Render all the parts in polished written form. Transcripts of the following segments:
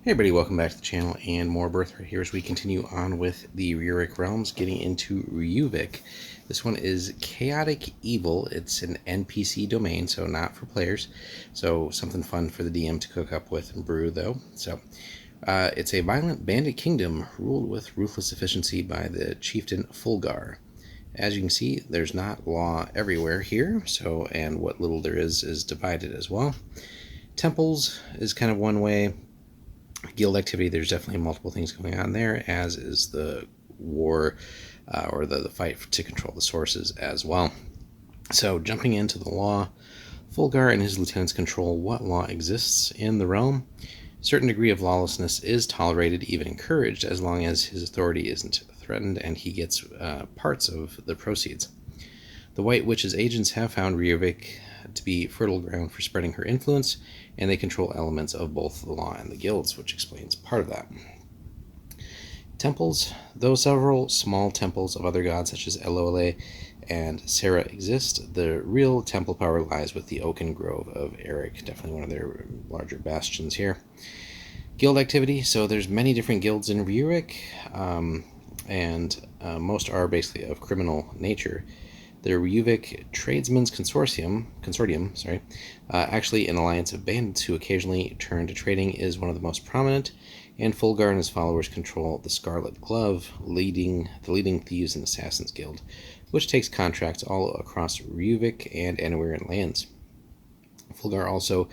Hey everybody, welcome back to the channel and more Birthright here as we continue on with the Rjuvik realms, getting into Rjuvik. This one is Chaotic Evil. It's an NPC domain, so not for players. So something fun for the DM to cook up with and brew though. So it's a violent bandit kingdom ruled with ruthless efficiency by the chieftain Fulgar. As you can see, there's not law everywhere here, so and what little there is divided as well. Temples is kind of one way. Guild activity, there's definitely multiple things going on there, as is the war or the fight to control the sources as well. So jumping into the law, Fulgar and his lieutenants control what law exists in the realm. A certain degree of lawlessness is tolerated, even encouraged, as long as his authority isn't threatened and he gets parts of the proceeds. The White Witch's agents have found Rjuvik to be fertile ground for spreading her influence, and they control elements of both the law and the guilds, which explains part of that. Temples, though several small temples of other gods such as Elole and Sarah exist, the real temple power lies with the Oaken Grove of Eric, definitely one of their larger bastions here. Guild activity, so there's many different guilds in Rjuvik, and most are basically of criminal nature. The Rjuvik Tradesmen's Consortium, actually an alliance of bandits who occasionally turn to trading, is one of the most prominent, and Fulgar and his followers control the Scarlet Glove, the leading thieves and assassins guild, which takes contracts all across Rjuvik and Anywhere lands. Fulgar also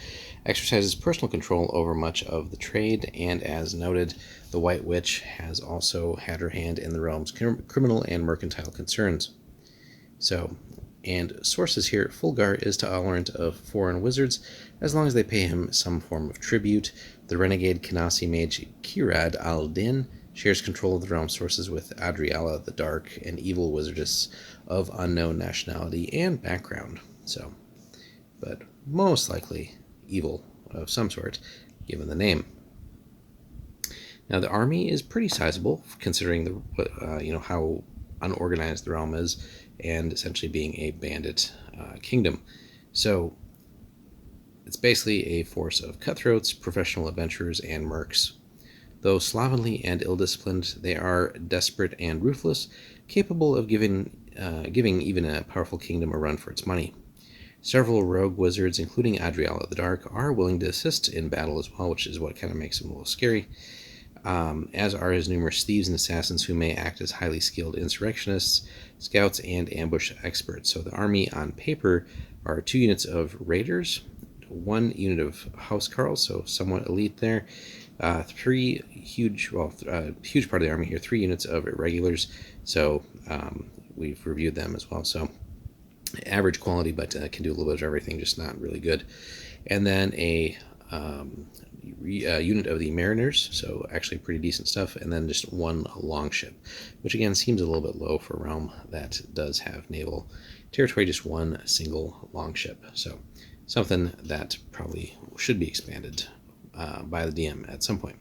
exercises personal control over much of the trade, and as noted, the White Witch has also had her hand in the realm's criminal and mercantile concerns. So, and sources here, Fulgar is tolerant of foreign wizards as long as they pay him some form of tribute. The renegade Kanasi mage Kirad al-Din shares control of the realm sources with Adriala the Dark, an evil wizardess of unknown nationality and background. So, but most likely evil of some sort, given the name. Now the army is pretty sizable, considering the how unorganized the realm is, and essentially being a bandit kingdom. So it's basically a force of cutthroats, professional adventurers, and mercs. Though slovenly and ill-disciplined, they are desperate and ruthless, capable of giving even a powerful kingdom a run for its money. Several rogue wizards, including Adriala the Dark, are willing to assist in battle as well, which is what kind of makes him a little scary. As are his numerous thieves and assassins who may act as highly skilled insurrectionists, scouts, and ambush experts. So the army on paper are 2 units of raiders, 1 unit of housecarls, so somewhat elite there, 3 huge part of the army here, 3 units of irregulars, so we've reviewed them as well. So average quality, but can do a little bit of everything, just not really good. And then a unit of the mariners, so actually pretty decent stuff, and then just 1 longship, which again seems a little bit low for a realm that does have naval territory, just 1 single longship. So something that probably should be expanded by the DM at some point.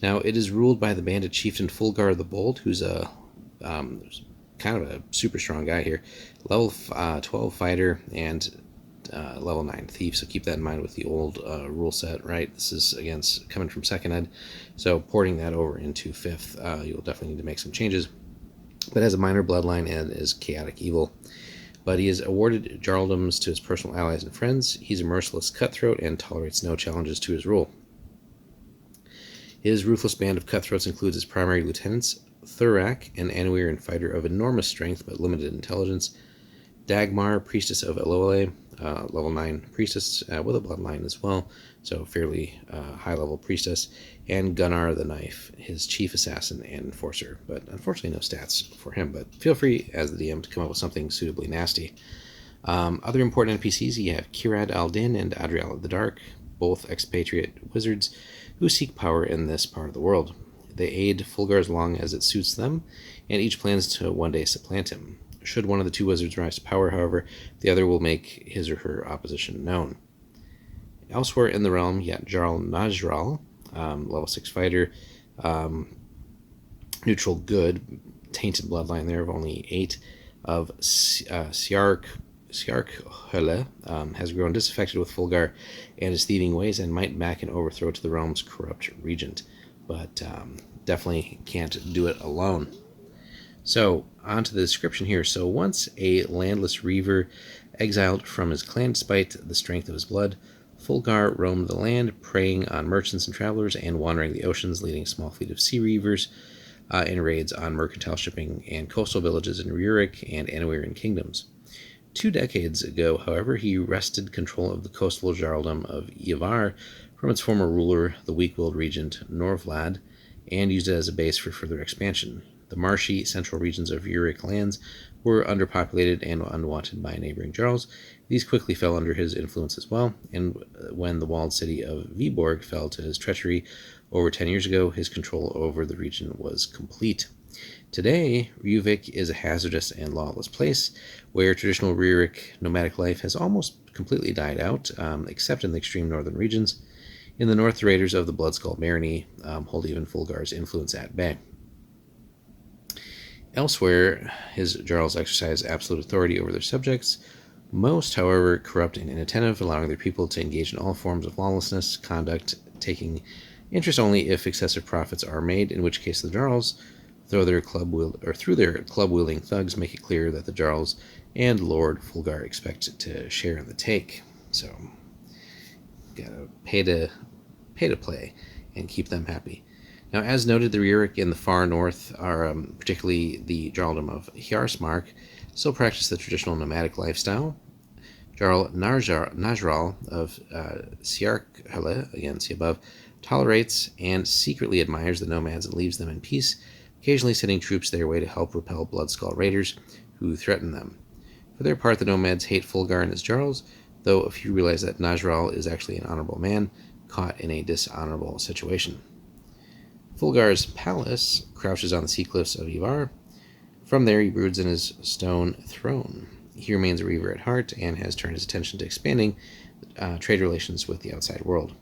Now it is ruled by the bandit chieftain Fulgar the Bold, who's a kind of a super strong guy here, level 12 fighter and level 9 thief, so keep that in mind with the old rule set, right? This is, again, coming from 2nd ed, so porting that over into 5th, you'll definitely need to make some changes. But has a minor bloodline and is chaotic evil. But he has awarded jarldoms to his personal allies and friends. He's a merciless cutthroat and tolerates no challenges to his rule. His ruthless band of cutthroats includes his primary lieutenants, Thurak, an Annuiran fighter of enormous strength but limited intelligence, Dagmar, priestess of Elole, level 9 priestess with a bloodline as well, so fairly high-level priestess, and Gunnar the Knife, his chief assassin and enforcer, but unfortunately no stats for him, but feel free as the DM to come up with something suitably nasty. Other important NPCs, you have Kirad al-Din and Adriala the Dark, both expatriate wizards who seek power in this part of the world. They aid Fulgar as long as it suits them, and each plans to one day supplant him. Should one of the 2 wizards rise to power, however, the other will make his or her opposition known. Elsewhere in the realm, yet Jarl Najral, level 6 fighter, neutral good, tainted bloodline there of only 8, of Siark has grown disaffected with Fulgar and his thieving ways and might back an overthrow to the realm's corrupt regent, but definitely can't do it alone. So, on to the description here. So, once a landless reaver exiled from his clan despite the strength of his blood, Fulgar roamed the land, preying on merchants and travelers and wandering the oceans, leading a small fleet of sea reavers in raids on mercantile shipping and coastal villages in Rjuvik and Anawirian kingdoms. 2 decades ago, however, he wrested control of the coastal jarldom of Yavar from its former ruler, the weak-willed regent Norvlad, and used it as a base for further expansion. The marshy central regions of Rjuvik lands were underpopulated and unwanted by neighboring jarls. These quickly fell under his influence as well, and when the walled city of Viborg fell to his treachery over 10 years ago, his control over the region was complete. Today, Rjuvik is a hazardous and lawless place where traditional Rjuvik nomadic life has almost completely died out, except in the extreme northern regions. In the north, the raiders of the Bloodskull barony hold even Fulgar's influence at bay. Elsewhere, his jarls exercise absolute authority over their subjects, most, however, corrupt and inattentive, allowing their people to engage in all forms of lawlessness, conduct, taking interest only if excessive profits are made, in which case the jarls, through their club-wielding thugs, make it clear that the jarls and Lord Fulgar expect to share in the take. So, gotta pay to play and keep them happy. Now, as noted, the Rjuvik in the far north are, particularly the jarldom of Hjarsmark, still practice the traditional nomadic lifestyle. Jarl Najral of Sjarkhle, again, see above, tolerates and secretly admires the nomads and leaves them in peace, occasionally sending troops their way to help repel Bloodskull raiders who threaten them. For their part, the nomads hate Fulgar and his jarls, though a few realize that Najral is actually an honorable man caught in a dishonorable situation. Fulgar's palace crouches on the sea cliffs of Yavar. From there, he broods in his stone throne. He remains a reaver at heart and has turned his attention to expanding trade relations with the outside world.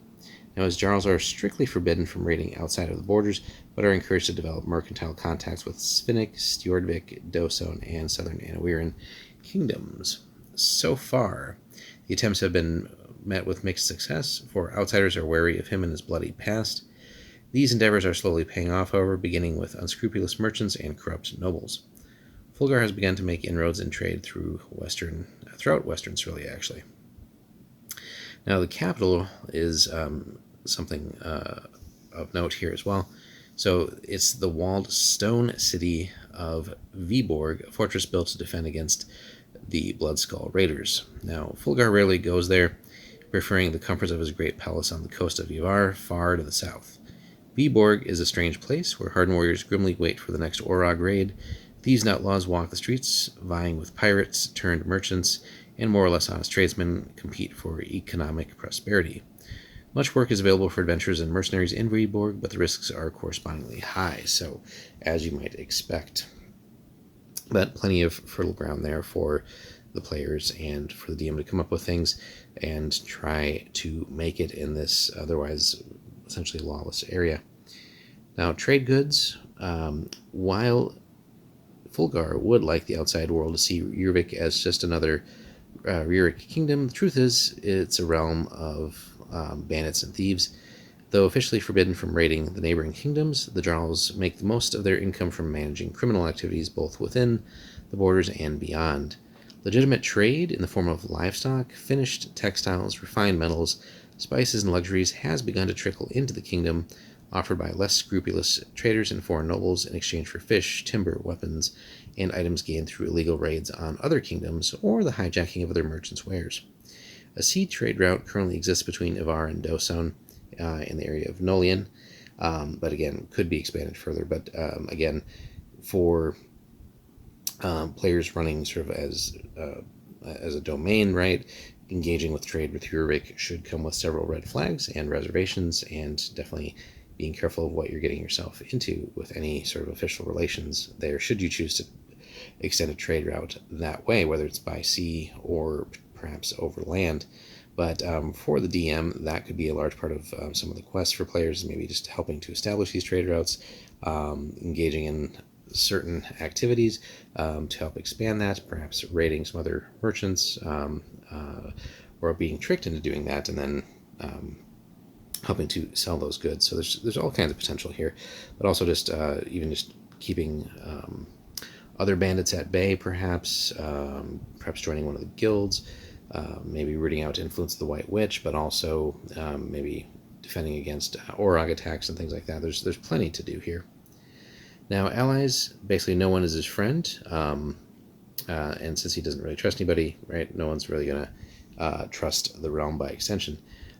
Now, his jarls are strictly forbidden from raiding outside of the borders, but are encouraged to develop mercantile contacts with Svinnik, Stjordvik, Doson, and southern Anawirian kingdoms. So far, the attempts have been met with mixed success, for outsiders are wary of him and his bloody past. These endeavors are slowly paying off, however, beginning with unscrupulous merchants and corrupt nobles. Fulgar has begun to make inroads in trade throughout Western Cyrelia, actually. Now, the capital is something of note here as well. So, it's the walled stone city of Viborg, a fortress built to defend against the Bloodskull raiders. Now, Fulgar rarely goes there, preferring the comforts of his great palace on the coast of Yavar, far to the south. Viborg is a strange place where hardened warriors grimly wait for the next Orog raid. Thieves and outlaws walk the streets, vying with pirates turned merchants, and more or less honest tradesmen compete for economic prosperity. Much work is available for adventurers and mercenaries in Viborg, but the risks are correspondingly high, so as you might expect. But plenty of fertile ground there for the players and for the DM to come up with things and try to make it in this otherwise essentially lawless area. Now, trade goods, while Fulgar would like the outside world to see Rjuvik as just another Rjuvik kingdom, the truth is it's a realm of bandits and thieves. Though officially forbidden from raiding the neighboring kingdoms, the jarls make the most of their income from managing criminal activities both within the borders and beyond. Legitimate trade in the form of livestock, finished textiles, refined metals, spices, and luxuries has begun to trickle into the kingdom, offered by less scrupulous traders and foreign nobles in exchange for fish, timber, weapons, and items gained through illegal raids on other kingdoms or the hijacking of other merchants' wares. A sea trade route currently exists between Ivar and Doson in the area of Nolian, but again, could be expanded further. But again, for players running sort of as a domain, right, engaging with trade with Rjuvik should come with several red flags and reservations, and definitely being careful of what you're getting yourself into with any sort of official relations there, should you choose to extend a trade route that way, whether it's by sea or perhaps over land. But for the DM, that could be a large part of some of the quests for players, maybe just helping to establish these trade routes, engaging in certain activities to help expand that, perhaps raiding some other merchants, or being tricked into doing that, and then helping to sell those goods. So there's all kinds of potential here, but also just even just keeping other bandits at bay, perhaps perhaps joining one of the guilds, maybe rooting out influence of the White Witch, but also maybe defending against Orog attacks and things like that. There's plenty to do here. Now, allies, basically no one is his friend, and since he doesn't really trust anybody, right, no one's really going to trust the realm by extension.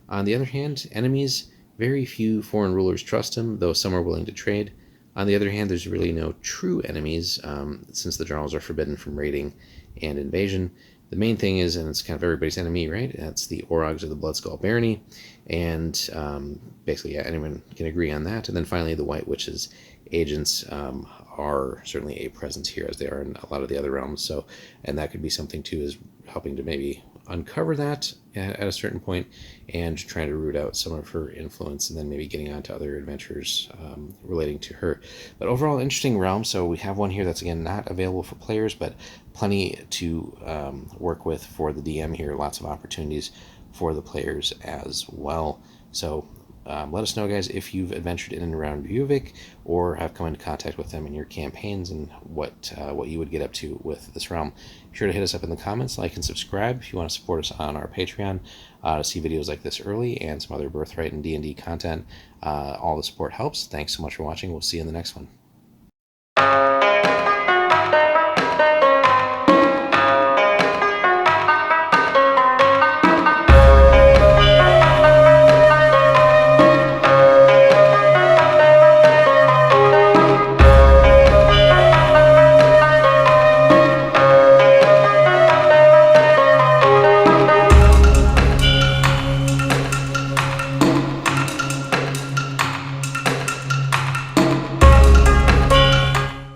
On the other hand, enemies, very few foreign rulers trust him, though some are willing to trade. On the other hand, there's really no true enemies, since the Jarls are forbidden from raiding and invasion. The main thing is, and it's kind of everybody's enemy, right? That's the Orogs of the Bloodskull Barony, and basically, yeah, anyone can agree on that. And then finally, the White Witch's agents are certainly a presence here, as they are in a lot of the other realms. So, and that could be something too, is helping to maybe uncover that at a certain point and trying to root out some of her influence, and then maybe getting on to other adventures relating to her. But overall, interesting realm. So we have one here that's, again, not available for players, but plenty to work with for the DM here. Lots of opportunities for the players as well. So let us know, guys, if you've adventured in and around Rjuvik or have come into contact with them in your campaigns, and what you would get up to with this realm. Be sure to hit us up in the comments, like and subscribe if you want to support us on our Patreon to see videos like this early and some other Birthright and D&D content. All the support helps. Thanks so much for watching. We'll see you in the next one.